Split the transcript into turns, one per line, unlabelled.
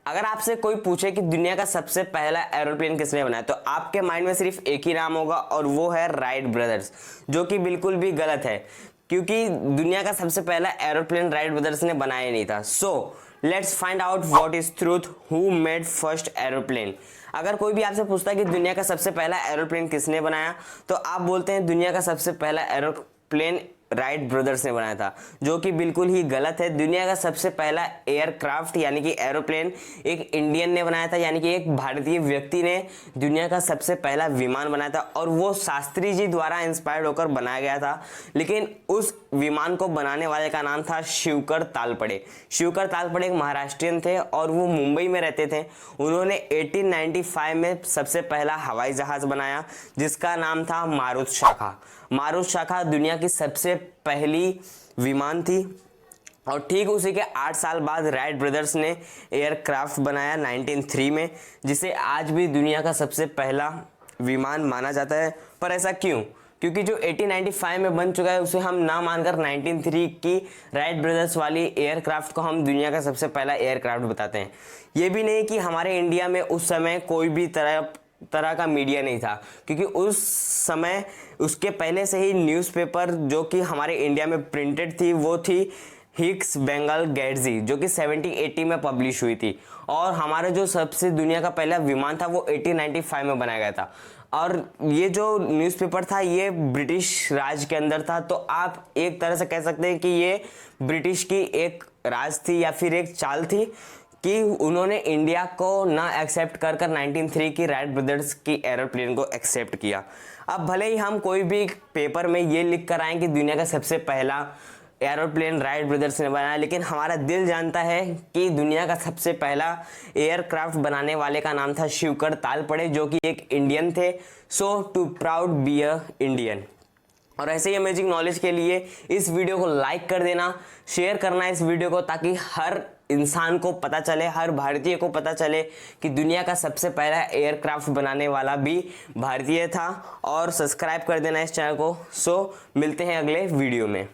अगर आपसे कोई पूछे कि दुनिया का सबसे पहला एरोप्लेन किसने बनाया तो आपके माइंड में सिर्फ एक ही नाम होगा और वो है राइट ब्रदर्स, जो कि बिल्कुल भी गलत है क्योंकि दुनिया का सबसे पहला एरोप्लेन राइट ब्रदर्स ने बनाया नहीं था। So let's find out what is truth, who made first aeroplane. अगर कोई भी आपसे पूछता है कि दुनिया का सबसे पहला एरोप्लेन किसने बनाया तो आप बोलते हैं दुनिया का सबसे पहला एरोप्लेन राइट ब्रदर्स ने बनाया था, जो कि बिल्कुल ही गलत है। दुनिया का सबसे पहला एयरक्राफ्ट यानी कि एरोप्लेन एक इंडियन ने बनाया था, यानी कि एक भारतीय व्यक्ति ने दुनिया का सबसे पहला विमान बनाया था और वो शास्त्री जी द्वारा इंस्पायर्ड होकर बनाया गया था। लेकिन उस विमान को बनाने वाले का नाम था शिवकर तालपड़े। शिवकर तालपड़े एक महाराष्ट्रियन थे और वो मुंबई में रहते थे। उन्होंने 1895 में सबसे पहला हवाई जहाज बनाया जिसका नाम था मारुत शाखा। मारुत शाखा दुनिया की सबसे पहली विमान थी और ठीक उसी के 8 साल बाद राइट ब्रदर्स ने एयरक्राफ्ट बनाया 1903 में, जिसे आज भी दुनिया का सबसे पहला विमान माना जाता है। पर ऐसा क्यों? क्योंकि जो 1895 में बन चुका है उसे हम ना मानकर 1903 की राइट ब्रदर्स वाली एयरक्राफ्ट को हम दुनिया का सबसे पहला एयरक्राफ्ट बताते हैं। ये भी नहीं कि हमारे इंडिया में उस समय कोई भी तरह का मीडिया नहीं था, क्योंकि उस समय उसके पहले से ही न्यूज़पेपर जो कि हमारे इंडिया में प्रिंटेड थी वो थी हिक्स बेंगल गैट्जी, जो कि 1780 में पब्लिश हुई थी। और हमारा जो सबसे दुनिया का पहला विमान था वो 1895 में बनाया गया था और ये जो न्यूज़पेपर था ये ब्रिटिश राज के अंदर था। तो आप एक तरह से कह सकते हैं कि ये ब्रिटिश की एक राज थी या फिर एक चाल थी कि उन्होंने इंडिया को ना एक्सेप्ट कर 1903 की राइट ब्रदर्स की एरोप्लेन को एक्सेप्ट किया। अब भले ही हम कोई भी पेपर में ये लिख कर आए कि दुनिया का सबसे पहला एरोप्लेन राइट ब्रदर्स ने बनाया, लेकिन हमारा दिल जानता है कि दुनिया का सबसे पहला एयरक्राफ्ट बनाने वाले का नाम था शिवकर तालपड़े, जो कि एक इंडियन थे। So to proud be a Indian. और ऐसे ही अमेजिंग नॉलेज के लिए इस वीडियो को लाइक कर देना, शेयर करना इस वीडियो को, ताकि हर इंसान को पता चले, हर भारतीय को पता चले कि दुनिया का सबसे पहला एयरक्राफ्ट बनाने वाला भी भारतीय था। और सब्सक्राइब कर देना इस चैनल को। सो मिलते हैं अगले वीडियो में।